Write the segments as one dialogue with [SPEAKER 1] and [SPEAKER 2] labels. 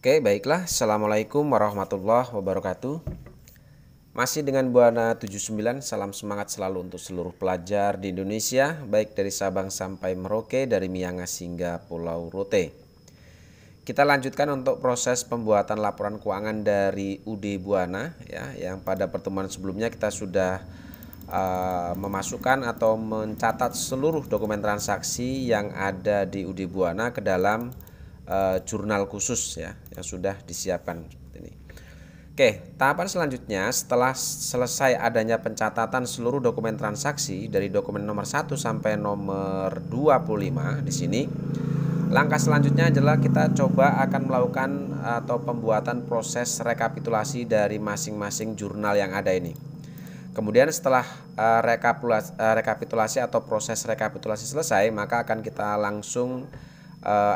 [SPEAKER 1] Oke, baiklah. Assalamualaikum warahmatullahi wabarakatuh. Masih dengan Buana 79, salam semangat selalu untuk seluruh pelajar di Indonesia, baik dari Sabang sampai Merauke, dari Miangas hingga Pulau Rote. Kita lanjutkan untuk proses pembuatan laporan keuangan dari UD Buana, ya, yang pada pertemuan sebelumnya kita sudah memasukkan atau mencatat seluruh dokumen transaksi yang ada di UD Buana ke dalam jurnal khusus, ya, yang sudah disiapkan seperti ini. Oke, tahapan selanjutnya setelah selesai adanya pencatatan seluruh dokumen transaksi dari dokumen nomor 1 sampai nomor 25 di sini, langkah selanjutnya adalah kita coba akan melakukan atau pembuatan proses rekapitulasi dari masing-masing jurnal yang ada ini. Kemudian setelah rekapitulasi atau proses rekapitulasi selesai, maka akan kita langsung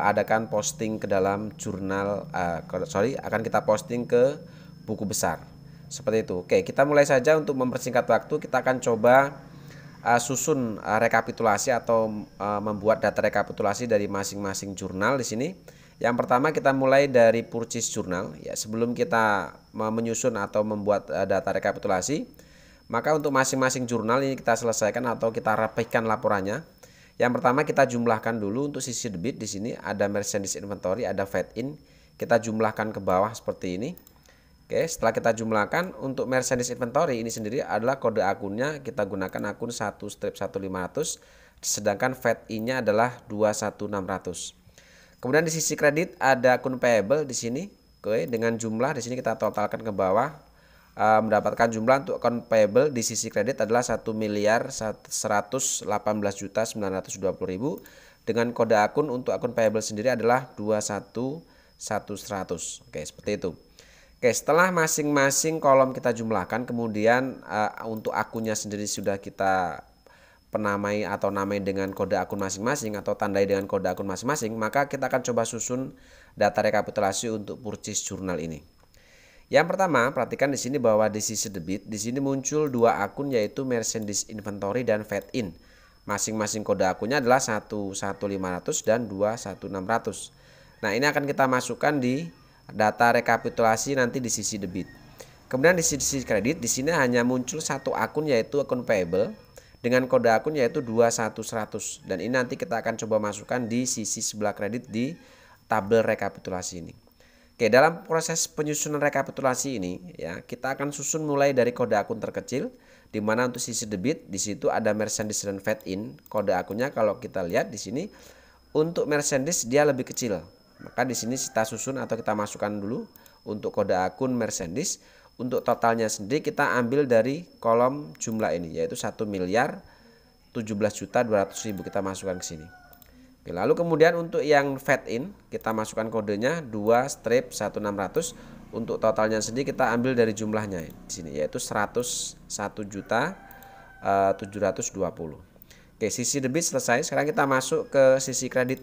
[SPEAKER 1] adakan posting ke dalam jurnal, akan kita posting ke buku besar. Seperti itu. Oke, kita mulai saja. Untuk mempersingkat waktu, kita akan coba susun rekapitulasi atau membuat data rekapitulasi dari masing-masing jurnal di sini. Yang pertama kita mulai dari purchase jurnal. Ya, sebelum kita menyusun atau membuat data rekapitulasi, maka untuk masing-masing jurnal ini kita selesaikan atau kita rapihkan laporannya. Yang pertama kita jumlahkan dulu untuk sisi debit. Di sini ada merchandise inventory, ada fed in. Kita jumlahkan ke bawah seperti ini. Oke, setelah kita jumlahkan untuk merchandise inventory ini sendiri adalah kode akunnya, kita gunakan akun 1/1500, sedangkan fed in-nya adalah 21600. Kemudian di sisi kredit ada akun payable di sini. Oke, dengan jumlah di sini kita totalkan ke bawah, mendapatkan jumlah untuk akun payable di sisi kredit adalah 1.118.920.000 dengan kode akun untuk akun payable sendiri adalah 21100. Oke, seperti itu. Oke, setelah masing-masing kolom kita jumlahkan, kemudian untuk akunnya sendiri sudah kita penamai atau namai dengan kode akun masing-masing atau tandai dengan kode akun masing-masing, maka kita akan coba susun data rekapitulasi untuk purchase jurnal ini. Yang pertama, perhatikan di sini bahwa di sisi debit di sini muncul dua akun, yaitu merchandise inventory dan fed in. Masing-masing kode akunnya adalah 11500 dan 21600. Nah, ini akan kita masukkan di data rekapitulasi nanti di sisi debit. Kemudian di sisi kredit di sini hanya muncul satu akun, yaitu akun payable dengan kode akun yaitu 21100, dan ini nanti kita akan coba masukkan di sisi sebelah kredit di tabel rekapitulasi ini. Oke, dalam proses penyusunan rekapitulasi ini ya, kita akan susun mulai dari kode akun terkecil, di mana untuk sisi debit di situ ada merchandise dan fed in. Kode akunnya kalau kita lihat di sini untuk merchandise dia lebih kecil. Maka di sini kita susun atau kita masukkan dulu untuk kode akun merchandise. Untuk totalnya sendiri kita ambil dari kolom jumlah ini, yaitu 1.017.200.000 kita masukkan ke sini. Oke, lalu kemudian untuk yang fed in kita masukkan kodenya 2/1600. Untuk totalnya sendiri kita ambil dari jumlahnya di sini, yaitu 101.720. Oke, sisi debit selesai. Sekarang kita masuk ke sisi kredit,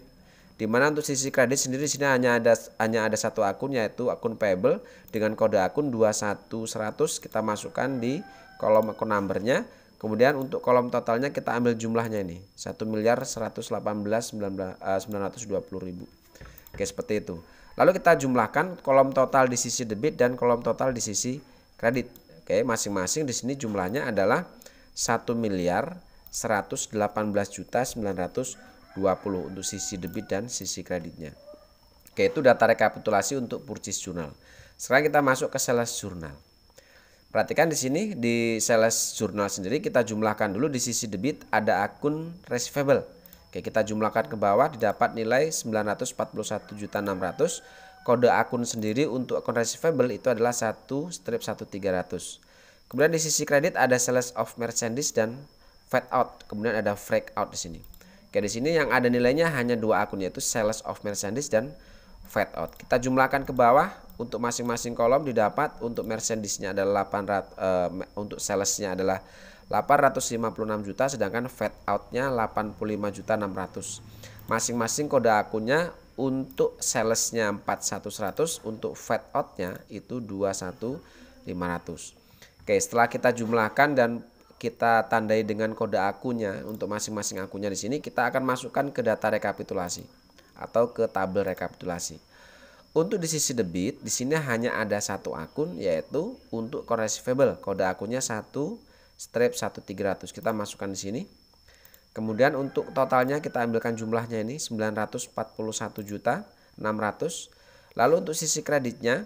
[SPEAKER 1] di mana untuk sisi kredit sendiri di sini hanya ada satu akun, yaitu akun payable dengan kode akun 21100. Kita masukkan di kolom akun numbernya. Kemudian untuk kolom totalnya kita ambil jumlahnya ini 1.118.920.000. Oke, seperti itu. Lalu kita jumlahkan kolom total di sisi debit dan kolom total di sisi kredit. Oke, masing-masing di sini jumlahnya adalah 1.118.920.000 untuk sisi debit dan sisi kreditnya. Oke, itu data rekapitulasi untuk purchase journal. Sekarang kita masuk ke sales journal. Perhatikan di sini di sales journal sendiri kita jumlahkan dulu. Di sisi debit ada akun receivable. Oke, kita jumlahkan ke bawah, didapat nilai 941.600. Kode akun sendiri untuk akun receivable itu adalah 1/1300. Kemudian di sisi kredit ada sales of merchandise dan fade out. Kemudian ada break out di sini. Oke, di sini yang ada nilainya hanya dua akun, yaitu sales of merchandise dan fade out. Kita jumlahkan ke bawah untuk masing-masing kolom, didapat untuk merchandise-nya adalah 800, untuk sales-nya adalah 856 juta, sedangkan fade out-nya 85.600. Masing-masing kode akunnya untuk sales-nya 4100, untuk fade out-nya itu 21500. Oke, setelah kita jumlahkan dan kita tandai dengan kode akunnya untuk masing-masing akunnya di sini, kita akan masukkan ke data rekapitulasi atau ke tabel rekapitulasi. Untuk di sisi debit, di sini hanya ada satu akun, yaitu untuk account receivable. Kode akunnya 1/1300. Kita masukkan di sini. Kemudian untuk totalnya kita ambilkan jumlahnya ini 941.600. Lalu untuk sisi kreditnya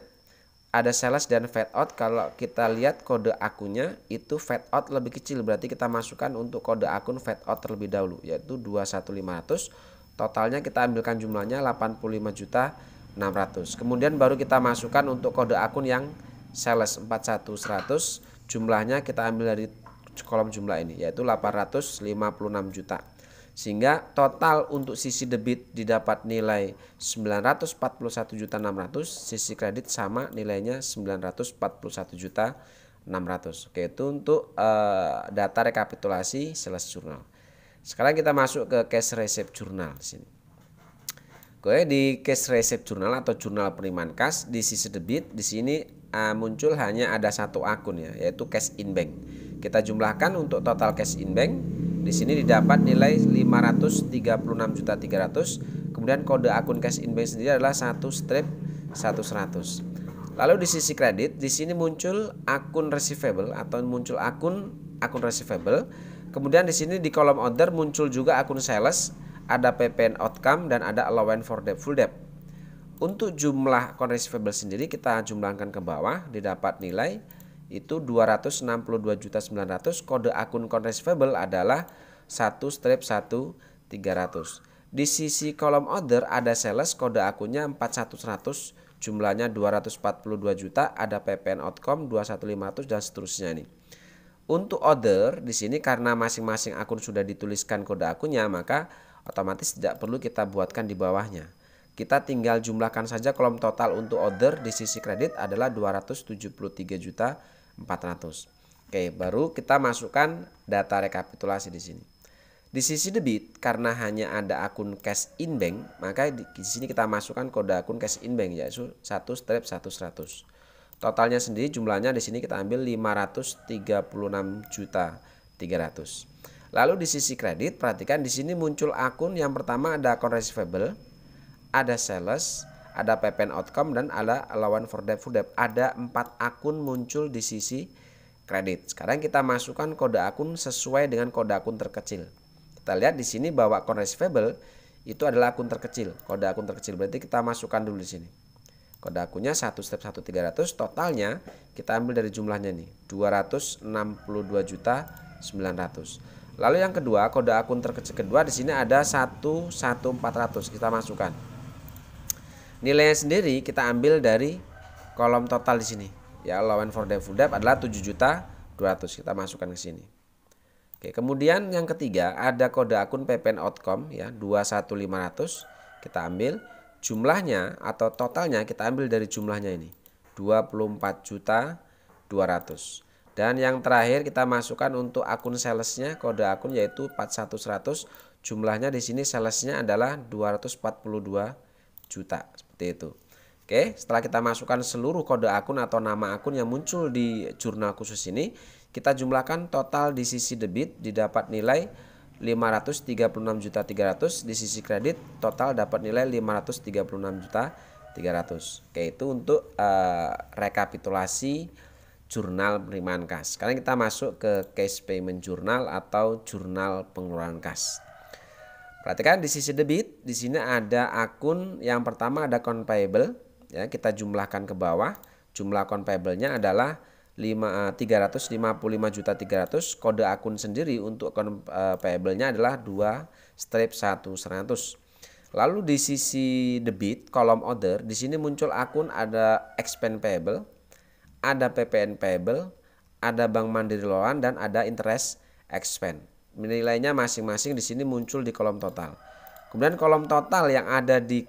[SPEAKER 1] ada sales dan fade out. Kalau kita lihat kode akunnya itu fade out lebih kecil, berarti kita masukkan untuk kode akun fade out terlebih dahulu, yaitu 21.500. Totalnya kita ambilkan jumlahnya 85.600. Kemudian baru kita masukkan untuk kode akun yang sales 41.100. Jumlahnya kita ambil dari kolom jumlah ini, yaitu 856 juta. Sehingga total untuk sisi debit didapat nilai 941.600, sisi kredit sama nilainya 941.600. Oke, itu untuk data rekapitulasi sales journal. Sekarang kita masuk ke cash receipt journal di sini. Oke, di cash receipt journal atau jurnal penerimaan kas di sisi debit di sini muncul hanya ada satu akun ya, yaitu cash in bank. Kita jumlahkan untuk total cash in bank. Di sini didapat nilai 536.300. Kemudian kode akun cash in bank sendiri adalah 1/1100. Lalu di sisi kredit di sini muncul akun receivable atau muncul akun receivable. Kemudian di sini di kolom order muncul juga akun sales, ada PPN outcome dan ada allowance for debt full debt. Untuk jumlah akun receivable sendiri kita jumlahkan ke bawah, didapat nilai itu 262.900. Kode akun receivable adalah 1/1300. Di sisi kolom order ada sales, kode akunnya 4100, jumlahnya 242 juta, ada PPN outcome 21500 dan seterusnya nih. Untuk order di sini karena masing-masing akun sudah dituliskan kode akunnya, maka otomatis tidak perlu kita buatkan di bawahnya. Kita tinggal jumlahkan saja kolom total untuk order di sisi kredit adalah 273.400. Oke, baru kita masukkan data rekapitulasi di sini. Di sisi debit karena hanya ada akun cash in bank, maka di sini kita masukkan kode akun cash in bank yaitu 1/1100. Totalnya sendiri jumlahnya di sini kita ambil 536.300. Lalu di sisi kredit perhatikan di sini muncul akun yang pertama ada akun receivable, ada sales, ada PPN outcome dan ada allowance for debt full debt. Ada 4 akun muncul di sisi kredit. Sekarang kita masukkan kode akun sesuai dengan kode akun terkecil. Kita lihat di sini bahwa akun receivable itu adalah akun terkecil, kode akun terkecil. Berarti kita masukkan dulu di sini. Kode akunnya 1/1300, totalnya kita ambil dari jumlahnya nih 262.900. Lalu yang kedua, kode akun terkecil kedua di sini ada 11400, kita masukkan. Nilainya sendiri kita ambil dari kolom total di sini. Ya, allowance for debt full debt adalah 7.200.000, kita masukkan ke sini. Oke, kemudian yang ketiga ada kode akun PPN outcome ya 21.500, kita ambil. Jumlahnya atau totalnya kita ambil dari jumlahnya ini 24.200. Dan yang terakhir kita masukkan untuk akun salesnya, kode akun yaitu 41.100. Jumlahnya di sini salesnya adalah 242 juta seperti itu. Oke, setelah kita masukkan seluruh kode akun atau nama akun yang muncul di jurnal khusus ini, kita jumlahkan total di sisi debit didapat nilai 536.300, di sisi kredit total dapat nilai 536.300. Oke, itu untuk rekapitulasi jurnal penerimaan kas. Sekarang kita masuk ke cash payment journal atau jurnal pengeluaran kas. Perhatikan di sisi debit, di sini ada akun yang pertama ada account payable ya, kita jumlahkan ke bawah. Jumlah account payable-nya adalah 355.300. Kode akun sendiri untuk akun payable-nya adalah 2/1100. Lalu di sisi debit kolom order di sini muncul akun ada expense payable, ada PPN payable, ada Bank Mandiri Loan dan ada interest expense. Nilainya masing-masing di sini muncul di kolom total. Kemudian kolom total yang ada di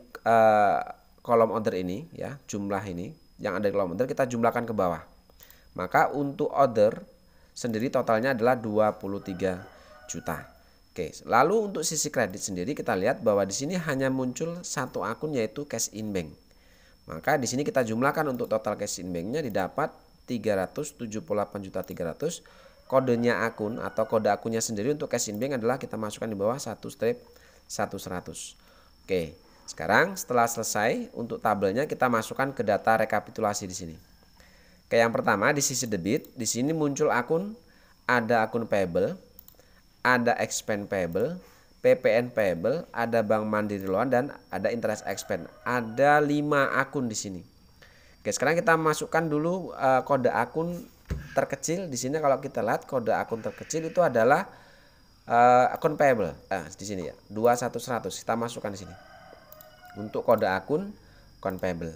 [SPEAKER 1] kolom order ini ya, jumlah ini yang ada di kolom order kita jumlahkan ke bawah. Maka untuk order sendiri totalnya adalah 23 juta. Oke, lalu untuk sisi kredit sendiri kita lihat bahwa di sini hanya muncul satu akun yaitu cash in bank. Maka di sini kita jumlahkan untuk total cash in banknya didapat 378.300. Kodenya akun atau kode akunnya sendiri untuk cash in bank adalah kita masukkan di bawah 1/1100. Oke. Sekarang setelah selesai untuk tabelnya kita masukkan ke data rekapitulasi di sini. Oke, yang pertama di sisi debit, di sini muncul akun, ada akun payable, ada expense payable, PPN payable, ada Bank Mandiri Loan dan ada interest expense. Ada 5 akun di sini. Oke, sekarang kita masukkan dulu kode akun terkecil. Di sini kalau kita lihat kode akun terkecil itu adalah akun payable. Di sini ya, 21100 kita masukkan di sini. Untuk kode akun payable.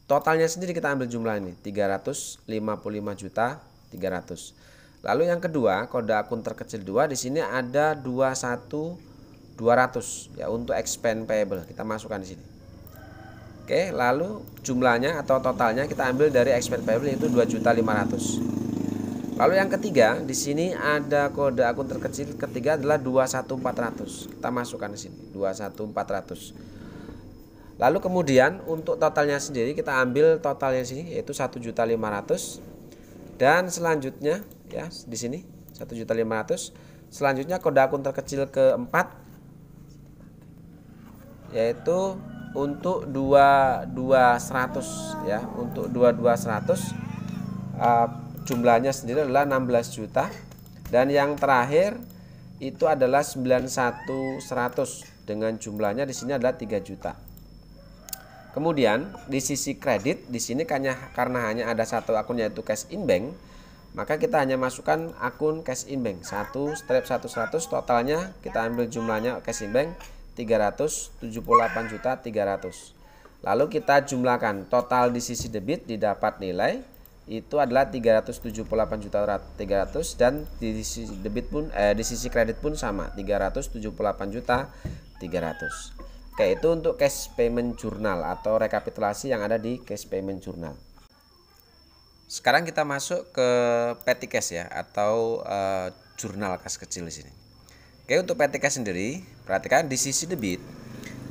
[SPEAKER 1] Totalnya sendiri kita ambil jumlah ini 355.300.000. Lalu yang kedua, kode akun terkecil 2 di sini ada 21200 ya untuk expense payable. Kita masukkan di sini. Oke, lalu jumlahnya atau totalnya kita ambil dari expense payable yaitu 2.500.000. Lalu yang ketiga, di sini ada kode akun terkecil ketiga adalah 21400. Kita masukkan di sini 21400. Lalu kemudian untuk totalnya sendiri kita ambil totalnya sini yaitu 1.500.000 dan selanjutnya ya di sini 1.500.000. Selanjutnya kode akun terkecil keempat yaitu untuk 2200 ya. Untuk 2200 jumlahnya sendiri adalah 16 juta dan yang terakhir itu adalah 91.100 dengan jumlahnya di sini adalah 3 juta. Kemudian di sisi kredit di sini karena hanya ada satu akun yaitu cash in bank, maka kita hanya masukkan akun cash in bank 1/100 totalnya kita ambil jumlahnya cash in bank 378.300.000. Lalu kita jumlahkan total di sisi debit didapat nilai itu adalah 378.300.000 dan di sisi debit pun di sisi kredit pun sama 378.300.000. Oke, itu untuk cash payment journal atau rekapitulasi yang ada di cash payment journal. Sekarang kita masuk ke petty cash ya atau jurnal kas kecil di sini. Oke, untuk petty cash sendiri, perhatikan di sisi debit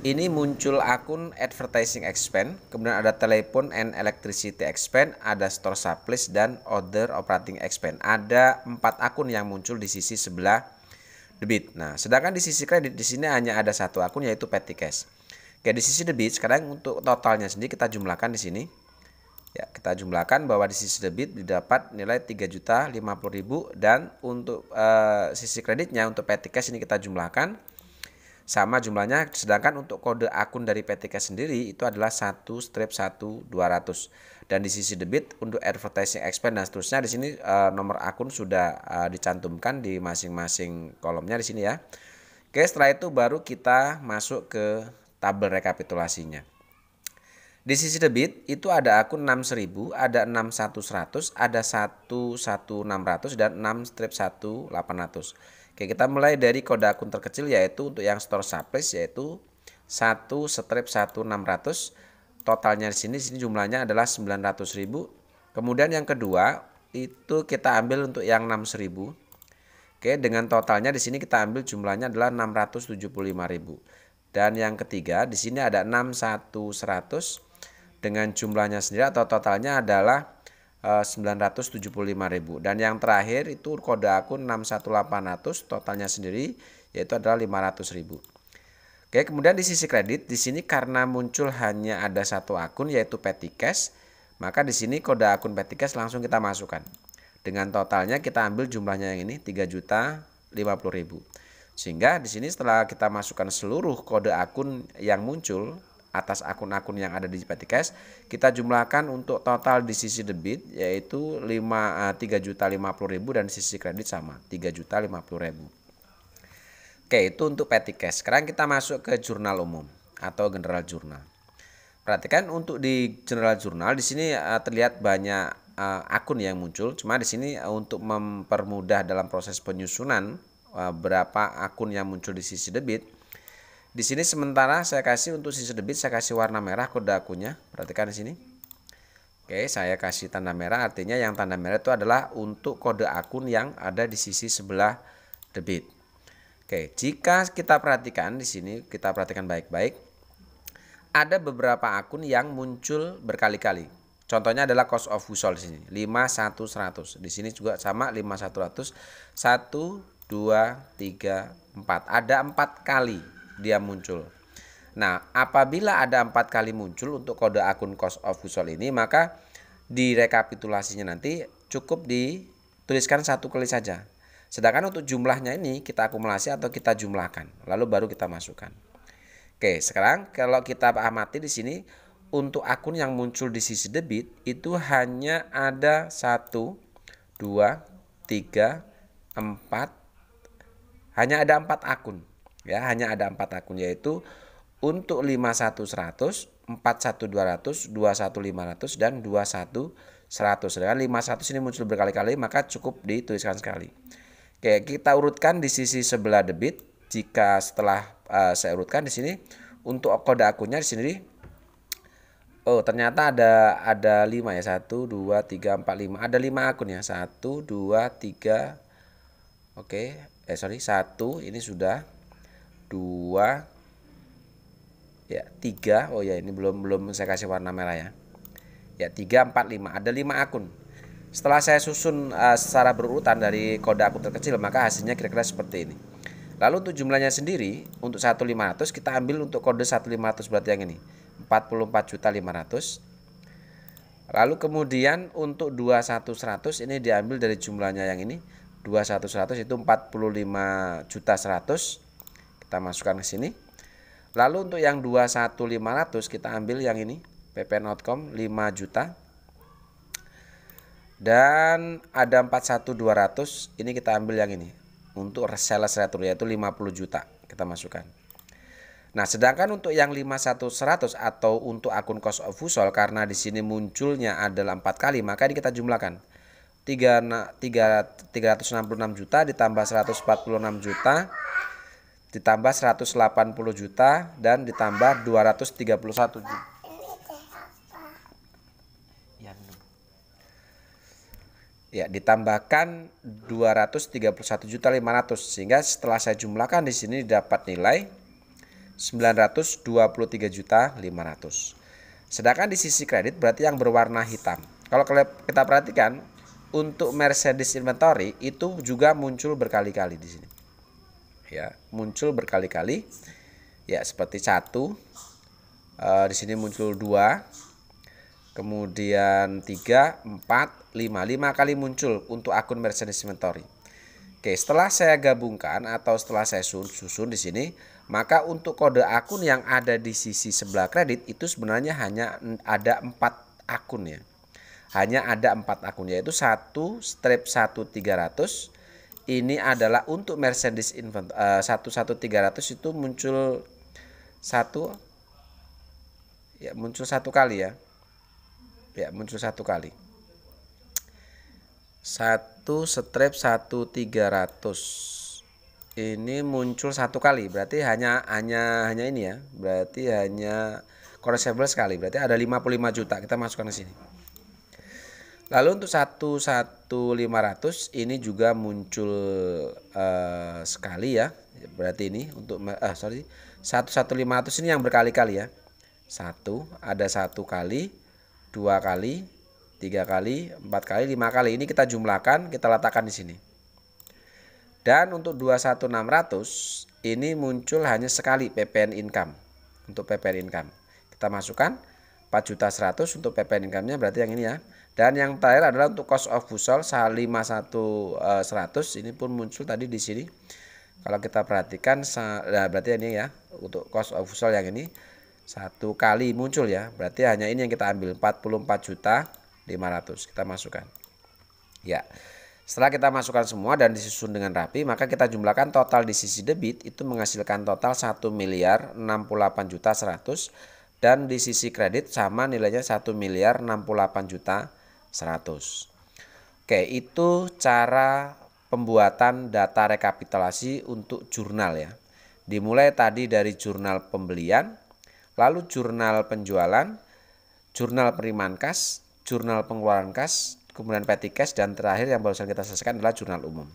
[SPEAKER 1] ini muncul akun advertising expense, kemudian ada telepon and electricity expense, ada store supplies dan other operating expense. Ada 4 akun yang muncul di sisi sebelah debit. Nah, sedangkan di sisi kredit di sini hanya ada satu akun yaitu petty cash. Oke, di sisi debit sekarang untuk totalnya sendiri kita jumlahkan di sini. Ya, kita jumlahkan bahwa di sisi debit didapat nilai 3.050.000 dan untuk sisi kreditnya untuk petty cash ini kita jumlahkan sama jumlahnya, sedangkan untuk kode akun dari petty cash sendiri itu adalah 1/1200 dan di sisi debit untuk advertising expense dan seterusnya di sini nomor akun sudah dicantumkan di masing-masing kolomnya di sini ya. Oke, setelah itu baru kita masuk ke tabel rekapitulasinya. Di sisi debit itu ada akun 6.000, ada 6.100, ada 1.600 dan 6/1800. Oke, kita mulai dari kode akun terkecil yaitu untuk yang store supplies yaitu 1/1600. Totalnya di sini jumlahnya adalah 900.000. Kemudian yang kedua itu kita ambil untuk yang 6.000. Oke, dengan totalnya di sini kita ambil jumlahnya adalah 675.000. Dan yang ketiga di sini ada 6.100 dengan jumlahnya sendiri atau totalnya adalah 975.000 dan yang terakhir itu kode akun 61800 totalnya sendiri yaitu adalah 500.000. Oke, kemudian di sisi kredit di sini karena muncul hanya ada satu akun yaitu petty cash, maka di sini kode akun petty cash langsung kita masukkan. Dengan totalnya kita ambil jumlahnya yang ini 3.050.000. Sehingga di sini setelah kita masukkan seluruh kode akun yang muncul atas akun-akun yang ada di petty cash, kita jumlahkan untuk total di sisi debit yaitu 3.050.000 dan di sisi kredit sama 3.050.000. Oke, itu untuk petty cash. Sekarang kita masuk ke jurnal umum atau general journal. Perhatikan untuk di general journal di sini terlihat banyak akun yang muncul. Cuma di sini untuk mempermudah dalam proses penyusunan berapa akun yang muncul di sisi debit. Di sini sementara saya kasih untuk sisi debit saya kasih warna merah kode akunnya. Perhatikan di sini. Oke, saya kasih tanda merah artinya yang tanda merah itu adalah untuk kode akun yang ada di sisi sebelah debit. Oke, jika kita perhatikan di sini, kita perhatikan baik-baik. Ada beberapa akun yang muncul berkali-kali. Contohnya adalah cost of goods sold di sini, 5.100. Di sini juga sama 5.100. 1 2 3 4. Ada 4 kali dia muncul. Nah, apabila ada 4 kali muncul untuk kode akun cost of goods sold ini, maka di rekapitulasinya nanti cukup dituliskan 1 kali saja. Sedangkan untuk jumlahnya ini kita akumulasi atau kita jumlahkan, lalu baru kita masukkan. Oke, sekarang kalau kita amati di sini untuk akun yang muncul di sisi debit itu hanya ada 1, 2, 3, 4, hanya ada 4 akun. Ya, hanya ada 4 akun, yaitu untuk 51.100, 41.200, 21.500 dan 21.100. Sedangkan 51 ini muncul berkali-kali, maka cukup dituliskan sekali. Oke, kita urutkan di sisi sebelah debit. Jika setelah saya urutkan di sini untuk kode akunnya di sini, oh ternyata ada 5 ya, 1 2 3 4 5. Ada 5 akun ya. 1 2 3. Oke, 1 ini sudah 2 ya, 3. Oh ya, ini belum saya kasih warna merah ya. Ya, 3 4 5. Ada 5 akun. Setelah saya susun secara berurutan dari kode akun terkecil, maka hasilnya kira-kira seperti ini. Lalu untuk jumlahnya sendiri, untuk 1.500 kita ambil untuk kode 1.500, berarti yang ini 44.500. Lalu kemudian untuk 21.100 ini diambil dari jumlahnya yang ini, 21.100 itu 45.100. Kita masukkan ke sini. Lalu untuk yang 21.500 kita ambil yang ini, PPN outcome 5 juta. Dan ada 41.200, ini kita ambil yang ini untuk sales return, yaitu 50 juta kita masukkan. Nah, sedangkan untuk yang 51.100 atau untuk akun cost of goods sold, karena di sini munculnya adalah 4 kali, maka ini kita jumlahkan. 366 juta ditambah 146 juta ditambah 180 juta dan ditambah 231 juta. Ya, ditambahkan 231.500, sehingga setelah saya jumlahkan di sini dapat nilai 923.500. Sedangkan di sisi kredit berarti yang berwarna hitam. Kalau kita perhatikan untuk Mercedes inventory itu juga muncul berkali-kali di sini. Ya, muncul berkali-kali. Ya, seperti 1. Di sini muncul 2. Kemudian 3, 4, 5 kali muncul untuk akun Mercedes inventory. Oke, setelah saya gabungkan atau setelah saya susun di sini, maka untuk kode akun yang ada di sisi sebelah kredit itu sebenarnya hanya ada 4 akun ya. Hanya ada 4 akun, yaitu 1/1300. Ini adalah untuk Mercedes inventory 1/1300 itu muncul satu kali ya. Ya, muncul 1 kali. 1/1300 ini muncul 1 kali, berarti hanya ini ya. Berarti hanya collectible sekali. Berarti ada 55 juta. Kita masukkan ke sini. Lalu untuk 1/1500 ini juga muncul sekali ya. Berarti ini untuk 1/1500 ini yang berkali-kali ya. 1 ada 1 kali, 2 kali, 3 kali, 4 kali, 5 kali. Ini kita jumlahkan, kita letakkan di sini. Dan untuk 21.600 ini muncul hanya sekali PPN income. Untuk PPN income kita masukkan 4.100.000 untuk PPN income-nya, berarti yang ini ya. Dan yang terakhir adalah untuk cost of goods sold 51.100, ini pun muncul tadi di sini. Kalau kita perhatikan, nah berarti ini ya, untuk cost of goods sold yang ini 1 kali muncul ya. Berarti hanya ini yang kita ambil, 44.500. Kita masukkan. Ya. Setelah kita masukkan semua dan disusun dengan rapi, maka kita jumlahkan total di sisi debit itu menghasilkan total 1.068.100.000 dan di sisi kredit sama nilainya 1.068.100.000. Oke, itu cara pembuatan data rekapitulasi untuk jurnal ya. Dimulai tadi dari jurnal pembelian, lalu jurnal penjualan, jurnal penerimaan kas, jurnal pengeluaran kas, kemudian petty cash, dan terakhir yang barusan kita selesaikan adalah jurnal umum.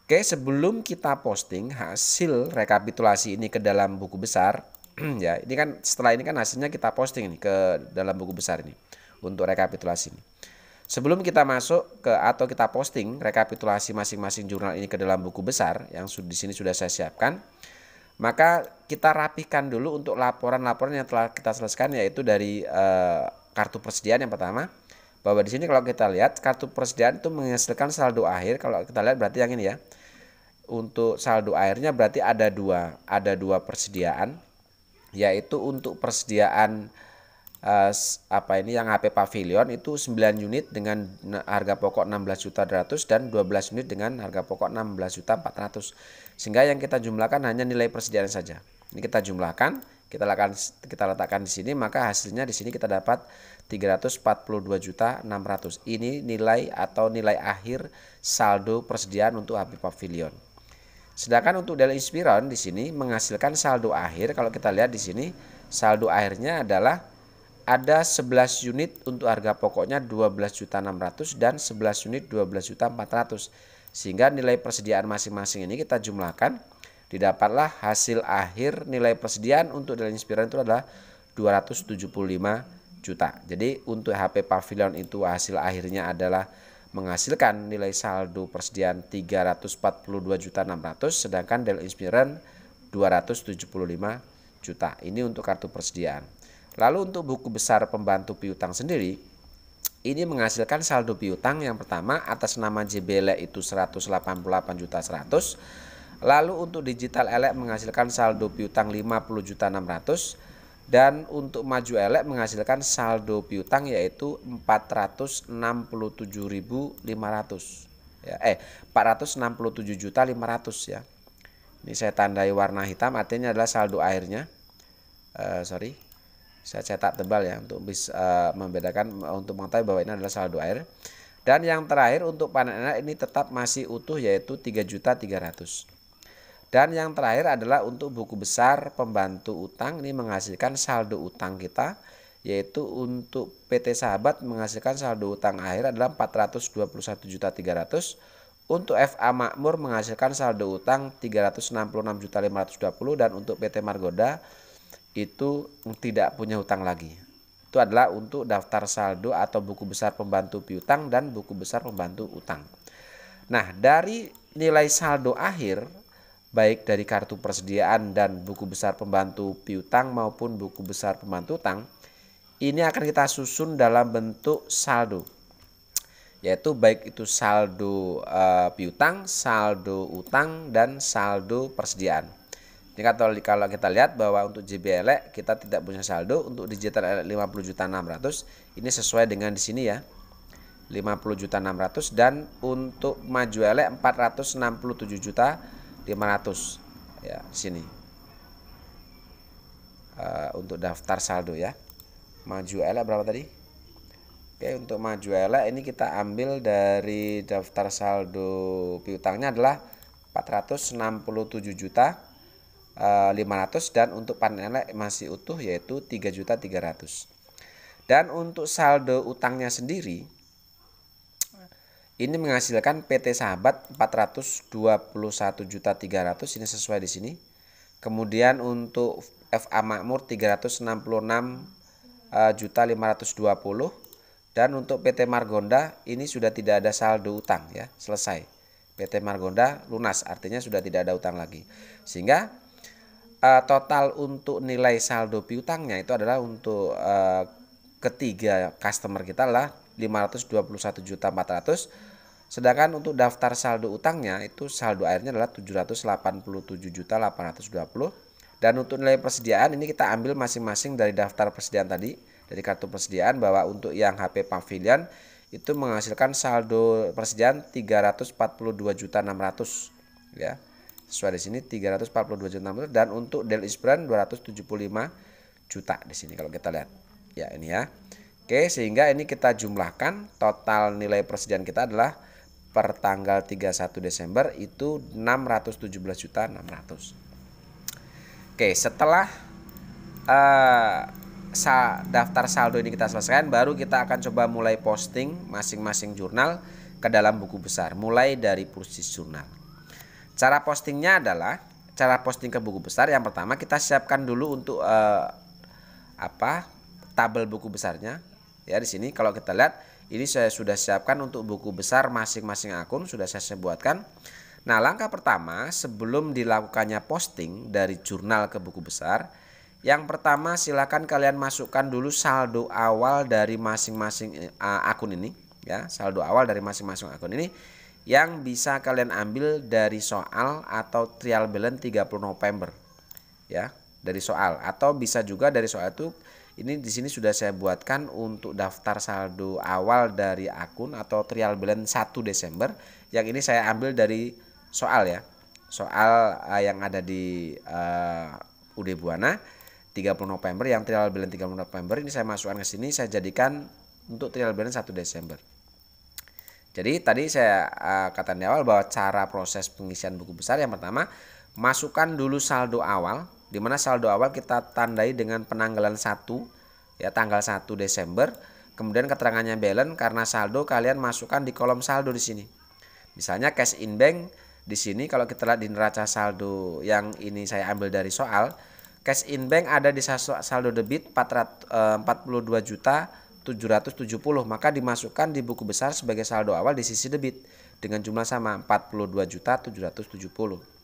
[SPEAKER 1] Oke, sebelum kita posting hasil rekapitulasi ini ke dalam buku besar, ya, ini kan setelah ini kan hasilnya kita posting ini ke dalam buku besar ini untuk rekapitulasi ini. Sebelum kita masuk ke atau kita posting rekapitulasi masing-masing jurnal ini ke dalam buku besar yang di sini sudah saya siapkan, Maka kita rapikan dulu untuk laporan-laporan yang telah kita selesaikan, yaitu dari kartu persediaan yang pertama. Bahwa di sini kalau kita lihat kartu persediaan itu menghasilkan saldo akhir. Kalau kita lihat berarti yang ini ya. Untuk saldo akhirnya berarti ada dua persediaan, yaitu untuk persediaan yang HP Pavilion itu 9 unit dengan harga pokok 16.200.000 dan 12 unit dengan harga pokok 16.400.000. Sehingga yang kita jumlahkan hanya nilai persediaan saja. Ini kita jumlahkan, kita letakkan di sini, maka hasilnya di sini kita dapat 342.600.000. Ini nilai atau nilai akhir saldo persediaan untuk HP Pavilion. Sedangkan untuk Dell Inspiron di sini menghasilkan saldo akhir. Kalau kita lihat di sini saldo akhirnya adalah ada 11 unit untuk harga pokoknya 12.600.000 dan 11 unit 12.400.000. Sehingga nilai persediaan masing-masing ini kita jumlahkan, didapatlah hasil akhir nilai persediaan untuk Dell Inspiron itu adalah 275 juta. Jadi untuk HP Pavilion itu hasil akhirnya adalah menghasilkan nilai saldo persediaan 342.600.000, sedangkan Dell Inspiron 275 juta. Ini untuk kartu persediaan. Lalu untuk buku besar pembantu piutang sendiri, ini menghasilkan saldo piutang yang pertama atas nama JBL itu 188.100.000. Lalu untuk digital elek menghasilkan saldo piutang 50.600.000 dan untuk maju elek menghasilkan saldo piutang yaitu 467.500 ya, 467.500.000 ya. Ini saya tandai warna hitam, artinya adalah saldo akhirnya. Saya cetak tebal ya untuk bisa membedakan, untuk mengetahui bahwa ini adalah saldo akhir. Dan yang terakhir untuk panen elek ini tetap masih utuh yaitu 3.300.000. Dan yang terakhir adalah untuk buku besar pembantu utang, ini menghasilkan saldo utang kita, yaitu untuk PT Sahabat menghasilkan saldo utang akhir adalah 421.300.000. Untuk FA Makmur menghasilkan saldo utang 366.520.000 dan untuk PT Margonda itu tidak punya hutang lagi. Itu adalah untuk daftar saldo atau buku besar pembantu piutang dan buku besar pembantu utang. Nah, dari nilai saldo akhir baik dari kartu persediaan dan buku besar pembantu piutang maupun buku besar pembantu utang, ini akan kita susun dalam bentuk saldo, yaitu baik itu saldo piutang, saldo utang, dan saldo persediaan. Ini kalau kita lihat bahwa untuk JBL kita tidak punya saldo, untuk digital 50.600.000 ini sesuai dengan di sini ya, 50.600.000, dan untuk maju elek 467.500.000 ya di sini. Untuk daftar saldo ya. Maju elek berapa tadi? Oke, untuk maju elek ini kita ambil dari daftar saldo piutangnya adalah 467.500.000 dan untuk panen elek masih utuh yaitu 3.300.000. Dan untuk saldo utangnya sendiri ini menghasilkan PT Sahabat 421.300.000, ini sesuai di sini. Kemudian untuk FA Makmur 366.520.000 dan untuk PT Margonda ini sudah tidak ada saldo utang ya, selesai. PT Margonda lunas, artinya sudah tidak ada utang lagi. Sehingga total untuk nilai saldo piutangnya itu adalah untuk ketiga customer kita adalah 521.400.000, sedangkan untuk daftar saldo utangnya itu saldo akhirnya adalah 787.820.000. Dan untuk nilai persediaan ini kita ambil masing-masing dari daftar persediaan tadi, dari kartu persediaan, bahwa untuk yang HP Pavilion itu menghasilkan saldo persediaan 342.600.000 ya. Sesuai di sini 342.600.000, dan untuk Dell Inspiron 275 juta di sini kalau kita lihat. Ya, ini ya. Oke, sehingga ini kita jumlahkan total nilai persediaan kita adalah per tanggal 31 Desember itu 617.600.000. Oke, setelah daftar saldo ini kita selesaikan, baru kita akan coba mulai posting masing-masing jurnal ke dalam buku besar, mulai dari Pulsis Jurnal. Cara postingnya adalah, cara posting ke buku besar yang pertama kita siapkan dulu untuk tabel buku besarnya. Ya, di sini kalau kita lihat ini saya sudah siapkan untuk buku besar masing-masing akun, sudah saya buatkan. Nah, langkah pertama sebelum dilakukannya posting dari jurnal ke buku besar, yang pertama silakan kalian masukkan dulu saldo awal dari masing-masing akun ini, ya, saldo awal dari masing-masing akun ini yang bisa kalian ambil dari soal atau trial balance 30 November, ya, dari soal, atau bisa juga dari soal itu. Ini di sini sudah saya buatkan untuk daftar saldo awal dari akun atau trial balance 1 Desember. Yang ini saya ambil dari soal, ya. Soal yang ada di UD Buana 30 November, yang trial balance 30 November ini saya masukkan ke sini, saya jadikan untuk trial balance 1 Desember. Jadi tadi saya katakan di awal bahwa cara proses pengisian buku besar yang pertama, masukkan dulu saldo awal, di mana saldo awal kita tandai dengan penanggalan 1, ya, tanggal 1 Desember. Kemudian keterangannya balance, karena saldo kalian masukkan di kolom saldo di sini. Misalnya cash in bank di sini, kalau kita lihat di neraca saldo yang ini saya ambil dari soal, cash in bank ada di saldo debit 42.770.000, maka dimasukkan di buku besar sebagai saldo awal di sisi debit dengan jumlah sama 42.770.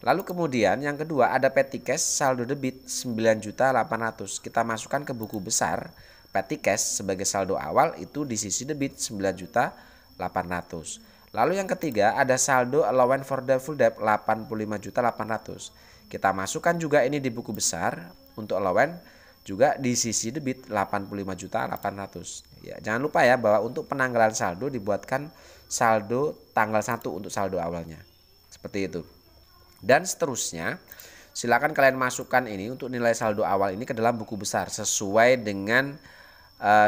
[SPEAKER 1] Lalu kemudian yang kedua ada petty cash saldo debit 9.800.000. Kita masukkan ke buku besar petty cash sebagai saldo awal itu di sisi debit 9.800.000. Lalu yang ketiga ada saldo allowance for doubtful debt 85.800.000. Kita masukkan juga ini di buku besar untuk allowance juga di sisi debit 85.800.000. Ya, jangan lupa ya bahwa untuk penanggalan saldo dibuatkan saldo tanggal 1 untuk saldo awalnya. Seperti itu. Dan seterusnya, silakan kalian masukkan ini untuk nilai saldo awal ini ke dalam buku besar sesuai dengan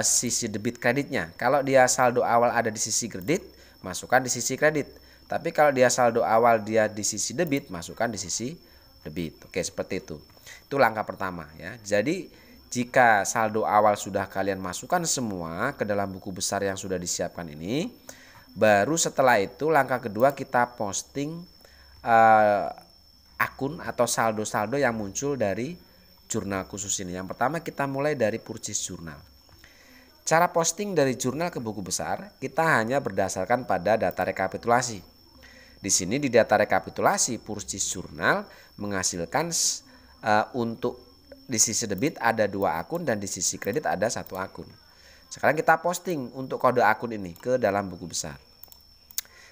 [SPEAKER 1] sisi debit kreditnya. Kalau dia saldo awal ada di sisi kredit, masukkan di sisi kredit. Tapi kalau dia saldo awal dia di sisi debit, masukkan di sisi debit. Oke, seperti itu. Itu langkah pertama, ya. Jadi jika saldo awal sudah kalian masukkan semua ke dalam buku besar yang sudah disiapkan ini, baru setelah itu langkah kedua kita posting akun atau saldo-saldo yang muncul dari jurnal khusus ini. Yang pertama kita mulai dari purchase jurnal. Cara posting dari jurnal ke buku besar kita hanya berdasarkan pada data rekapitulasi. Di sini di data rekapitulasi purchase jurnal menghasilkan untuk di sisi debit ada 2 akun dan di sisi kredit ada 1 akun. Sekarang kita posting untuk kode akun ini ke dalam buku besar.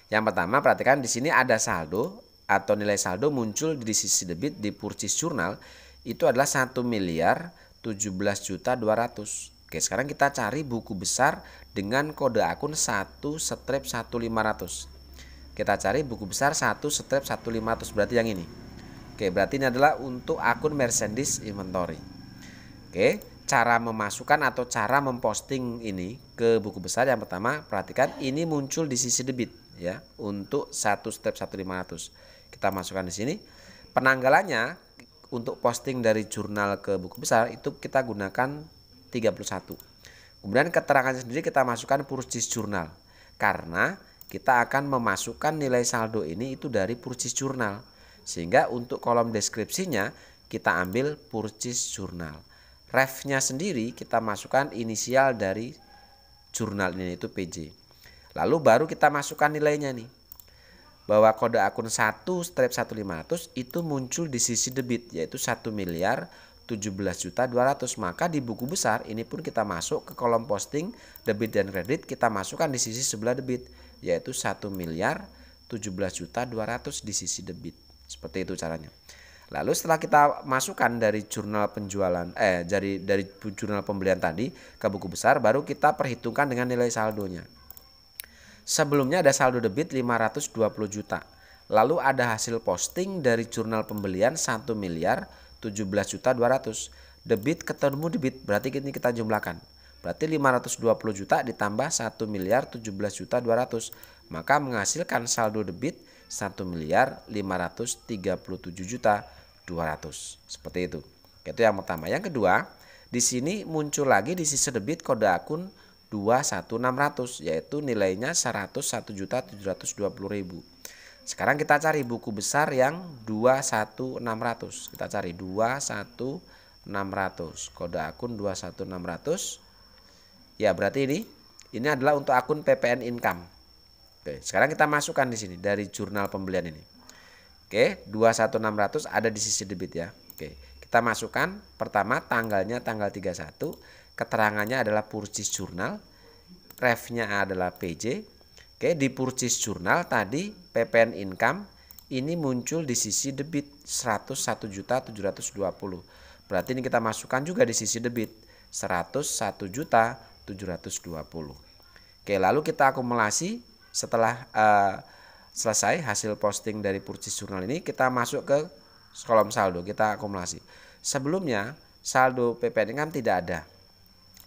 [SPEAKER 1] Yang pertama perhatikan di sini ada saldo atau nilai saldo muncul di sisi debit di purchase jurnal itu adalah 1.017.200.000. Oke, sekarang kita cari buku besar dengan kode akun 1/1500. Kita cari buku besar 1/1500, berarti yang ini. Oke, berarti ini adalah untuk akun merchandise inventory. Oke, cara memasukkan atau cara memposting ini ke buku besar yang pertama perhatikan ini muncul di sisi debit, ya, untuk 1/1500. Kita masukkan di sini. Penanggalannya untuk posting dari jurnal ke buku besar itu kita gunakan 31. Kemudian keterangannya sendiri kita masukkan purchase jurnal. Karena kita akan memasukkan nilai saldo ini itu dari purchase jurnal. Sehingga untuk kolom deskripsinya kita ambil purchase jurnal. Refnya sendiri kita masukkan inisial dari jurnal ini itu PJ. Lalu baru kita masukkan nilainya nih. Bahwa kode akun 1/1500 itu muncul di sisi debit yaitu 1.017.200.000. Maka di buku besar ini pun kita masuk ke kolom posting debit dan kredit, kita masukkan di sisi sebelah debit yaitu 1.017.200.000 di sisi debit. Seperti itu caranya. Lalu setelah kita masukkan dari jurnal penjualan dari jurnal pembelian tadi ke buku besar, baru kita perhitungkan dengan nilai saldonya. Sebelumnya ada saldo debit 520 juta. Lalu ada hasil posting dari jurnal pembelian 1.017.200.000. Debit ketemu debit, berarti ini kita jumlahkan. Berarti 520 juta ditambah 1.017.200.000. Maka menghasilkan saldo debit 1.537.700.200. Seperti itu. Itu yang pertama. Yang kedua, di sini muncul lagi di sisi debit kode akun 21.600 yaitu nilainya 101.720.000. Sekarang kita cari buku besar yang 21.600. Kita cari 21.600. Kode akun 21.600. Ya, berarti ini adalah untuk akun PPN income. Oke, sekarang kita masukkan di sini dari jurnal pembelian ini. Oke, 21600 ada di sisi debit ya. Oke, kita masukkan pertama tanggalnya tanggal 31, keterangannya adalah purchase journal, refnya adalah PJ. Oke, di purchase journal tadi PPN income ini muncul di sisi debit 101.720. Berarti ini kita masukkan juga di sisi debit 101.720. Oke, lalu kita akumulasi setelah selesai hasil posting dari purchase journal ini, kita masuk ke kolom saldo, kita akumulasi. Sebelumnya saldo PPN income tidak ada.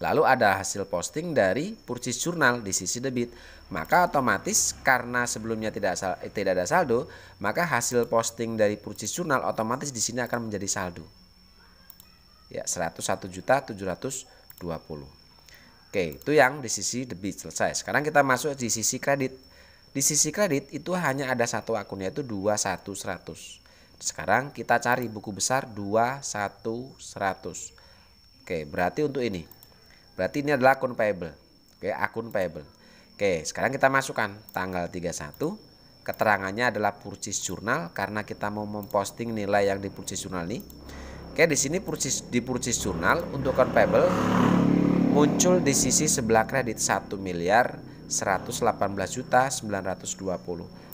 [SPEAKER 1] Lalu ada hasil posting dari purchase journal di sisi debit. Maka otomatis karena sebelumnya tidak ada saldo, maka hasil posting dari purchase journal otomatis di sini akan menjadi saldo. Ya, 101.720. Oke, itu yang di sisi debit selesai. Sekarang kita masuk di sisi kredit. Di sisi kredit itu hanya ada satu akun, yaitu 21100. Sekarang kita cari buku besar 21100. Oke, berarti untuk ini. Berarti ini adalah akun payable. Oke, akun payable. Oke, sekarang kita masukkan tanggal 31. Keterangannya adalah purchase journal karena kita mau memposting nilai yang di purchase journal ini. Oke, di sini di purchase journal untuk akun payable muncul di sisi sebelah kredit 1.118.920.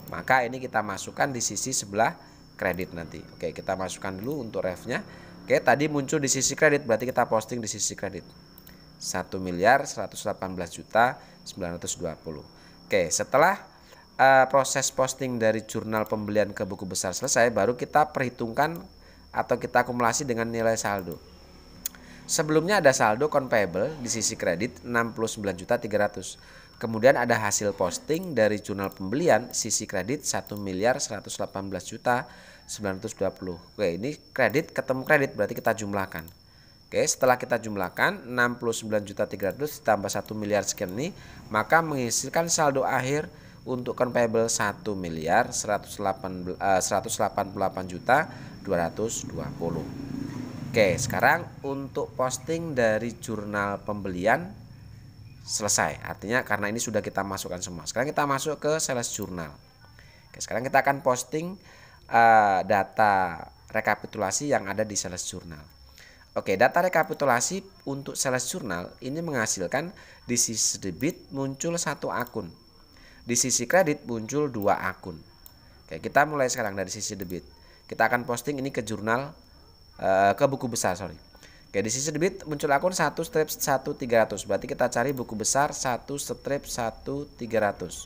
[SPEAKER 1] Maka ini kita masukkan di sisi sebelah kredit nanti. Oke, kita masukkan dulu untuk refnya. Oke, tadi muncul di sisi kredit, berarti kita posting di sisi kredit 1.118.920. Oke, setelah proses posting dari jurnal pembelian ke buku besar selesai, baru kita perhitungkan atau kita akumulasi dengan nilai saldo. Sebelumnya ada saldo payable di sisi kredit 69.300. Kemudian ada hasil posting dari jurnal pembelian sisi kredit 1.118.920. Oke, ini kredit ketemu kredit berarti kita jumlahkan. Oke, setelah kita jumlahkan 69.300 ditambah 1 miliar sekian ini, maka menghasilkan saldo akhir untuk payable 1.188.220. Oke, sekarang untuk posting dari jurnal pembelian selesai. Artinya karena ini sudah kita masukkan semua. Sekarang kita masuk ke sales journal. Oke, sekarang kita akan posting data rekapitulasi yang ada di sales journal. Oke, data rekapitulasi untuk sales journal ini menghasilkan di sisi debit muncul satu akun. Di sisi kredit muncul dua akun. Oke, kita mulai sekarang dari sisi debit. Kita akan posting ini ke jurnal ke buku besar, sorry. Oke, di sisi debit muncul akun 1/1300. Berarti kita cari buku besar 1/1300.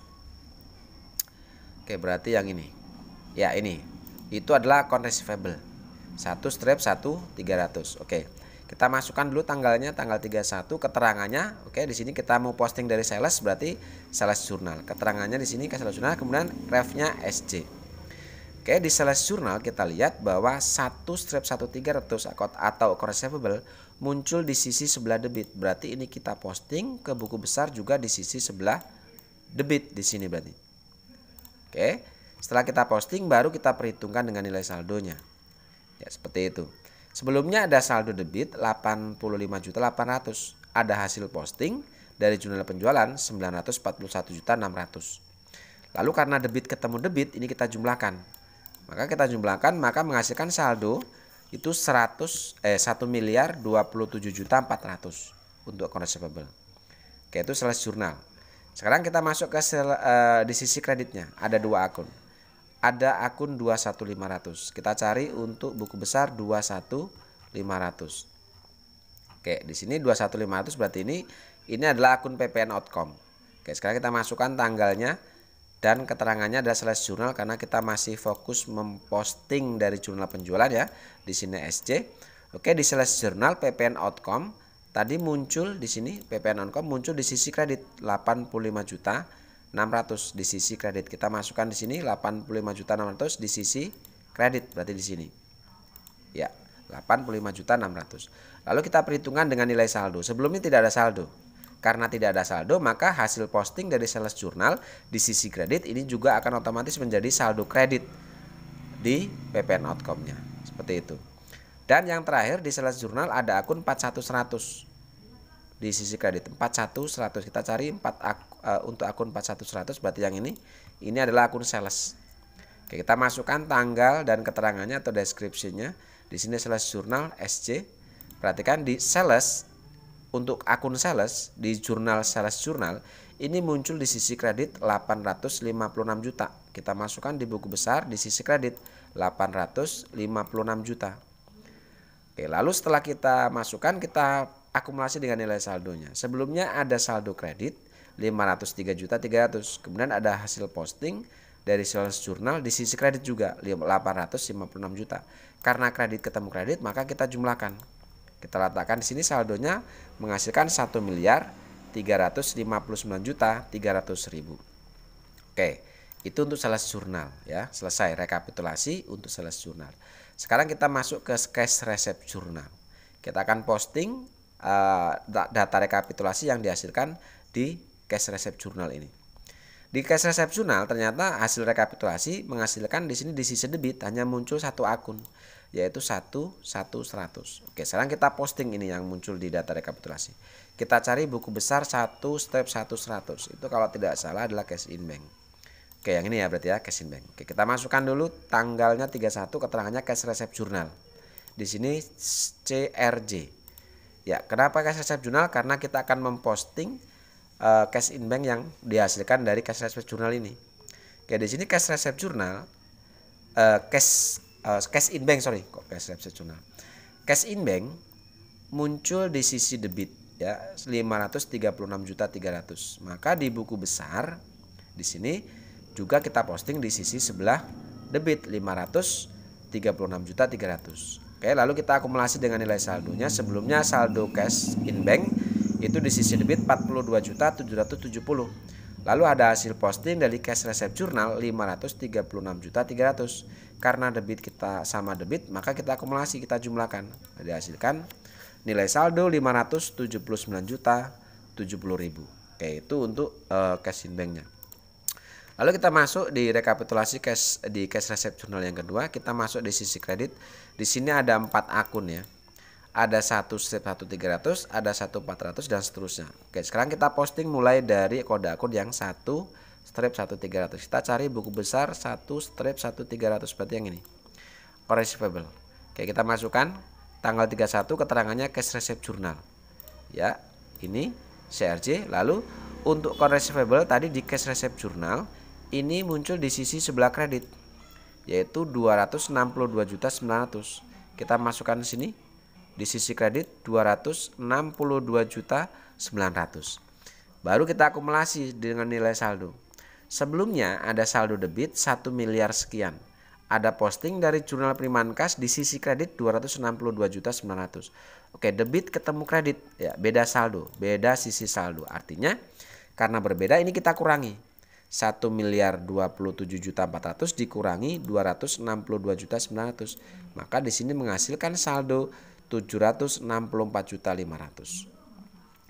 [SPEAKER 1] Oke, berarti yang ini. Ya, ini. Itu adalah akun receivable 1/1300. Oke. Kita masukkan dulu tanggalnya tanggal 31, keterangannya. Oke, di sini kita mau posting dari sales berarti sales journal. Keterangannya di sini ke sales journal, kemudian refnya SJ. Oke, di sales journal kita lihat bahwa 1/1300 atau account receivable muncul di sisi sebelah debit. Berarti ini kita posting ke buku besar juga di sisi sebelah debit di sini berarti. Oke, setelah kita posting baru kita perhitungkan dengan nilai saldonya. Ya, seperti itu. Sebelumnya ada saldo debit 85.800. Ada hasil posting dari jurnal penjualan 941.600. Lalu karena debit ketemu debit, ini kita jumlahkan. Maka kita jumlahkan, maka menghasilkan saldo itu 1.027.400 untuk account receivable. Oke, itu sales journal. Sekarang kita masuk ke di sisi kreditnya. Ada dua akun. Ada akun 21500. Kita cari untuk buku besar 21500. Oke, di sini 21500 berarti ini adalah akun PPN outcome. Oke, sekarang kita masukkan tanggalnya dan keterangannya adalah sales journal karena kita masih fokus memposting dari jurnal penjualan ya. Di sini SC. Oke, di sales journal PPN outcome tadi muncul di sini PPN outcome muncul di sisi kredit 85.600 di sisi kredit. Kita masukkan di sini 85.600 di sisi kredit berarti di sini. Ya, 85.600. Lalu kita perhitungan dengan nilai saldo. Sebelumnya tidak ada saldo. Karena tidak ada saldo, maka hasil posting dari sales journal di sisi kredit ini juga akan otomatis menjadi saldo kredit di PPN outcome-nya. Seperti itu. Dan yang terakhir di sales journal ada akun 41100 di sisi kredit. 41100 kita cari 4 untuk akun 41100 berarti yang ini adalah akun sales. Oke, kita masukkan tanggal dan keterangannya atau deskripsinya. Di sini sales jurnal SC. Perhatikan di sales, untuk akun sales di jurnal sales jurnal ini muncul di sisi kredit 856 juta. Kita masukkan di buku besar di sisi kredit 856 juta. Oke, lalu setelah kita masukkan, kita akumulasi dengan nilai saldonya. Sebelumnya ada saldo kredit 503.300. Kemudian ada hasil posting dari sales jurnal di sisi kredit juga 856 juta. Karena kredit ketemu kredit, maka kita jumlahkan. Kita letakkan di sini saldonya menghasilkan 1.359.300.000. Oke, itu untuk sales jurnal ya. Selesai rekapitulasi untuk sales jurnal. Sekarang kita masuk ke cash receipt jurnal. Kita akan posting data rekapitulasi yang dihasilkan di cash receipt jurnal ini. Di cash receipt jurnal ternyata hasil rekapitulasi menghasilkan di sini di sisi debit hanya muncul satu akun, yaitu 11100. Oke, sekarang kita posting ini yang muncul di data rekapitulasi. Kita cari buku besar 1 step 100. Itu kalau tidak salah adalah cash in bank. Oke, yang ini ya berarti ya cash in bank. Oke, kita masukkan dulu tanggalnya 31, keterangannya cash receipt jurnal. Di sini CRJ. Ya, kenapa cash receipt jurnal? Karena kita akan memposting cash in bank yang dihasilkan dari cash receipt jurnal ini. Oke, di sini cash receipt jurnal cash in bank, sorry, kok cash receipt jurnal. Cash in bank muncul di sisi debit ya 536.300. Maka di buku besar di sini juga kita posting di sisi sebelah debit 536.300. Oke, lalu kita akumulasi dengan nilai saldonya. Sebelumnya saldo cash in bank itu di sisi debit 42.770. Lalu ada hasil posting dari cash receipt jurnal 536.300. Karena debit kita sama debit, maka kita akumulasi, kita jumlahkan. Dihasilkan nilai saldo 579.070.000. Oke, itu untuk cash in banknya. Lalu kita masuk di rekapitulasi cash receipt jurnal yang kedua. Kita masuk di sisi kredit. Di sini ada 4 akun ya. Ada 1 strip 1300, ada 1400 dan seterusnya. Oke, sekarang kita posting mulai dari kode akun yang 1 strip 1300. Kita cari buku besar 1 strip 1300 berarti yang ini. Receivable. Oke, kita masukkan tanggal 31, keterangannya cash receipt jurnal. Ya, ini CRJ. Lalu untuk receivable tadi di cash receipt jurnal ini muncul di sisi sebelah kredit yaitu 262.900. Kita masukkan di sini. Di sisi kredit 262.900. Baru kita akumulasi dengan nilai saldo. Sebelumnya ada saldo debit 1 miliar sekian. Ada posting dari jurnal Primankas di sisi kredit 262.900. Oke, debit ketemu kredit ya, beda saldo, beda sisi saldo. Artinya karena berbeda ini kita kurangi. 1.027.400 dikurangi 262.900. Maka di sini menghasilkan saldo 764.500.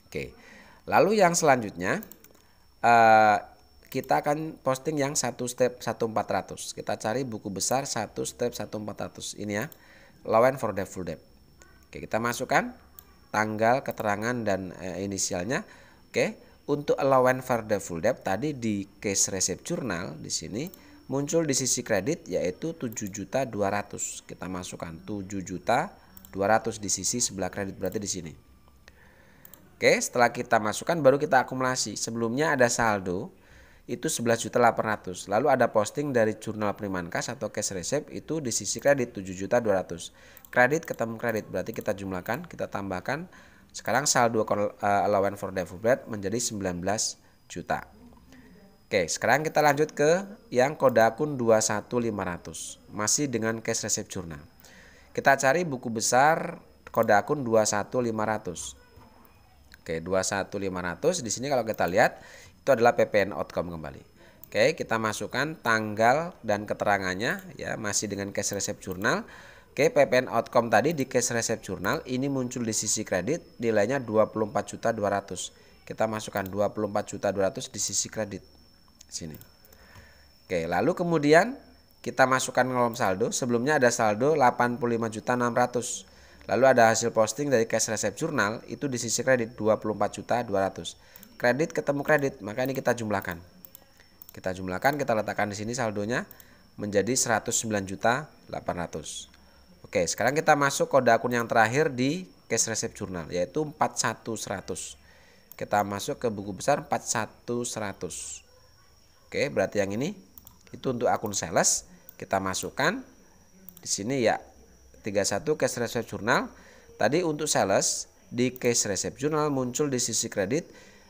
[SPEAKER 1] Oke. Lalu yang selanjutnya kita akan posting yang 1 step 1400. Kita cari buku besar 1 step 1400. Ini ya. Low and for debt full debt. Oke, kita masukkan tanggal, keterangan dan inisialnya. Oke. Untuk allowance for the full debt tadi di cash receipt jurnal di sini muncul di sisi kredit yaitu 7.200.000. Kita masukkan 7.200.000 di sisi sebelah kredit berarti di sini. Oke, setelah kita masukkan baru kita akumulasi. Sebelumnya ada saldo itu 11.800.000. Lalu ada posting dari jurnal Primankas atau cash receipt itu di sisi kredit 7.200.000. Kredit ketemu kredit berarti kita jumlahkan, kita tambahkan. Sekarang saldo allowance for the full debt menjadi 19 juta. Oke, sekarang kita lanjut ke yang kode akun 21500. Masih dengan cash receipt jurnal. Kita cari buku besar kode akun 21500. Oke, 21500 di sini kalau kita lihat itu adalah PPN outcome kembali. Oke, kita masukkan tanggal dan keterangannya ya, masih dengan cash receipt jurnal. Oke, PPN outcome tadi di cash receipt jurnal ini muncul di sisi kredit nilainya 24.200.000. Kita masukkan 24.200.000 di sisi kredit sini. Oke, lalu kemudian kita masukkan kolom saldo. Sebelumnya ada saldo 85.600.000. Lalu ada hasil posting dari cash receipt jurnal itu di sisi kredit 24.200.000. kredit ketemu kredit, maka ini kita jumlahkan. Kita jumlahkan, kita letakkan di sini saldonya menjadi 109.800. Oke, sekarang kita masuk kode akun yang terakhir di cash receipt journal, yaitu 41100. Kita masuk ke buku besar 41100. Oke, berarti yang ini itu untuk akun sales. Kita masukkan di sini ya 31 cash receipt journal. Tadi untuk sales di cash receipt journal muncul di sisi kredit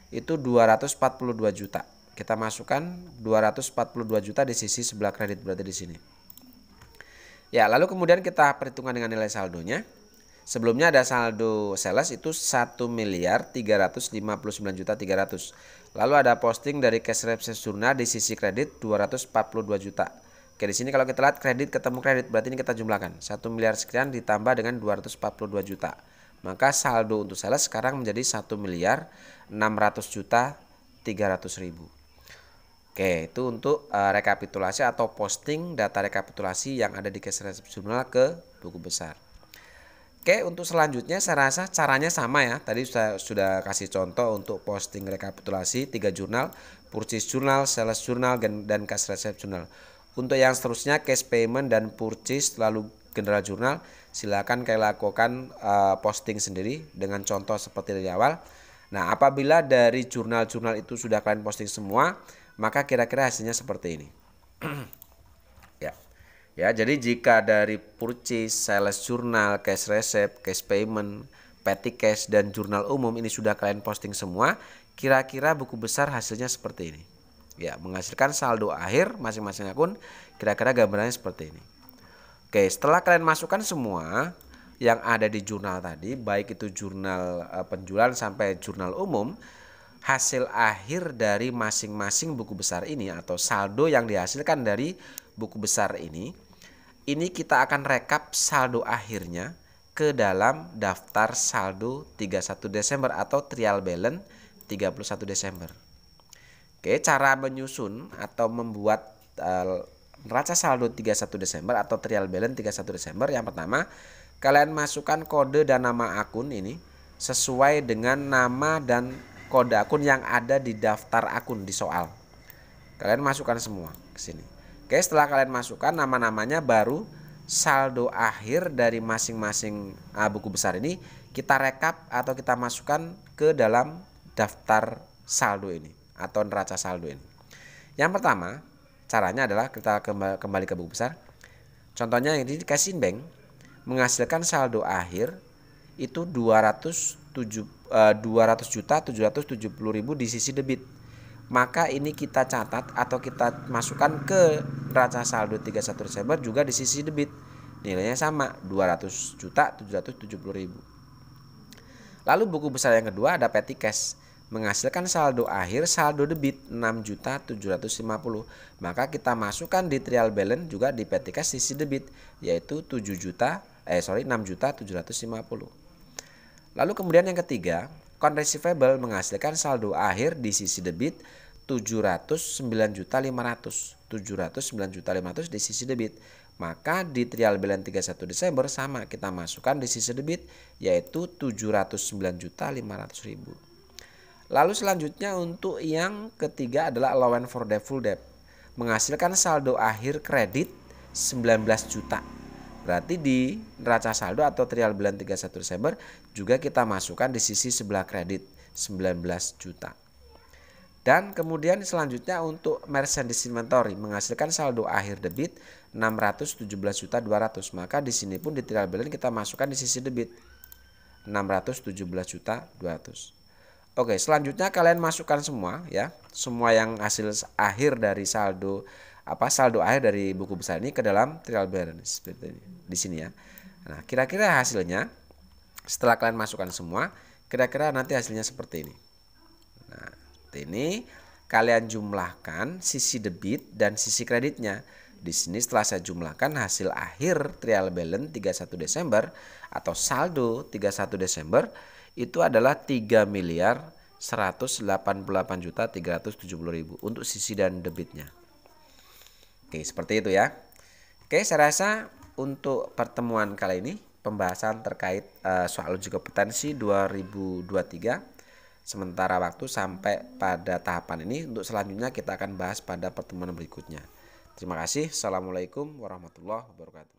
[SPEAKER 1] itu 242 juta. Kita masukkan 242 juta di sisi sebelah kredit, berarti di sini. Ya, lalu kemudian kita perhitungkan dengan nilai saldonya. Sebelumnya ada saldo sales itu 1.359.300. Lalu ada posting dari cash receipt journal di sisi kredit 242 juta. Oke, di sini kalau kita lihat kredit ketemu kredit, berarti ini kita jumlahkan 1 miliar sekian ditambah dengan 242 juta. Maka saldo untuk sales sekarang menjadi 1.600.300.000. Oke, itu untuk rekapitulasi atau posting data rekapitulasi yang ada di cash receipt journal ke buku besar. Oke, untuk selanjutnya saya rasa caranya sama ya. Tadi saya sudah kasih contoh untuk posting rekapitulasi 3 jurnal, purchase journal, sales journal, dan cash receipt journal. Untuk yang seterusnya cash payment dan purchase lalu general journal, silakan kalian lakukan posting sendiri dengan contoh seperti di awal. Nah, apabila dari jurnal-jurnal itu sudah kalian posting semua, maka kira-kira hasilnya seperti ini. Ya, jadi jika dari purchase, sales journal, cash receipt, cash payment, petty cash, dan jurnal umum ini sudah kalian posting semua, kira-kira buku besar hasilnya seperti ini. Ya, menghasilkan saldo akhir masing-masing akun, kira-kira gambarannya seperti ini. Oke, setelah kalian masukkan semua yang ada di jurnal tadi, baik itu jurnal penjualan sampai jurnal umum, hasil akhir dari masing-masing buku besar ini atau saldo yang dihasilkan dari buku besar ini kita akan rekap saldo akhirnya ke dalam daftar saldo 31 Desember atau trial balance 31 Desember. Oke, cara menyusun atau membuat neraca saldo 31 Desember atau trial balance 31 Desember, yang pertama, kalian masukkan kode dan nama akun ini sesuai dengan nama dan kode akun yang ada di daftar akun di soal. Kalian masukkan semua ke sini. Oke, setelah kalian masukkan nama-namanya, baru saldo akhir dari masing-masing buku besar ini kita rekap atau kita masukkan ke dalam daftar saldo ini atau neraca saldo ini. Yang pertama, caranya adalah kita kembali ke buku besar. Contohnya yang di Cashin Bank menghasilkan saldo akhir itu 200.770.000 di sisi debit. Maka ini kita catat atau kita masukkan ke neraca saldo 31 Desember juga di sisi debit. Nilainya sama, 200.770.000. Lalu buku besar yang kedua ada petty cash, menghasilkan saldo akhir saldo debit 6.750.000. Maka kita masukkan di trial balance juga di petty cash sisi debit, yaitu 6.750.000. Lalu kemudian yang ketiga, account receivable menghasilkan saldo akhir di sisi debit 709.500 di sisi debit. Maka di trial balance 31 Desember sama, kita masukkan di sisi debit yaitu 709.500.000. Lalu selanjutnya untuk yang ketiga adalah allowance for doubtful debt, menghasilkan saldo akhir kredit 19 juta. Berarti di neraca saldo atau trial balance 31 Desember juga kita masukkan di sisi sebelah kredit 19 juta. Dan kemudian selanjutnya untuk merchandise inventory menghasilkan saldo akhir debit 617.200. Maka di sini pun di trial balance kita masukkan di sisi debit 617.200. Oke, selanjutnya kalian masukkan semua ya, semua yang hasil akhir dari saldo akhir dari buku besar ini ke dalam trial balance seperti ini di sini ya. Nah, kira-kira hasilnya setelah kalian masukkan semua, kira-kira nanti hasilnya seperti ini. Nah, seperti ini kalian jumlahkan sisi debit dan sisi kreditnya. Di sini setelah saya jumlahkan hasil akhir trial balance 31 Desember atau saldo 31 Desember itu adalah 3.188.370.000 untuk sisi dan debitnya. Oke, seperti itu ya. Oke, saya rasa untuk pertemuan kali ini pembahasan terkait soal uji kompetensi 2023 sementara waktu sampai pada tahapan ini. Untuk selanjutnya kita akan bahas pada pertemuan berikutnya. Terima kasih. Assalamualaikum warahmatullahi wabarakatuh.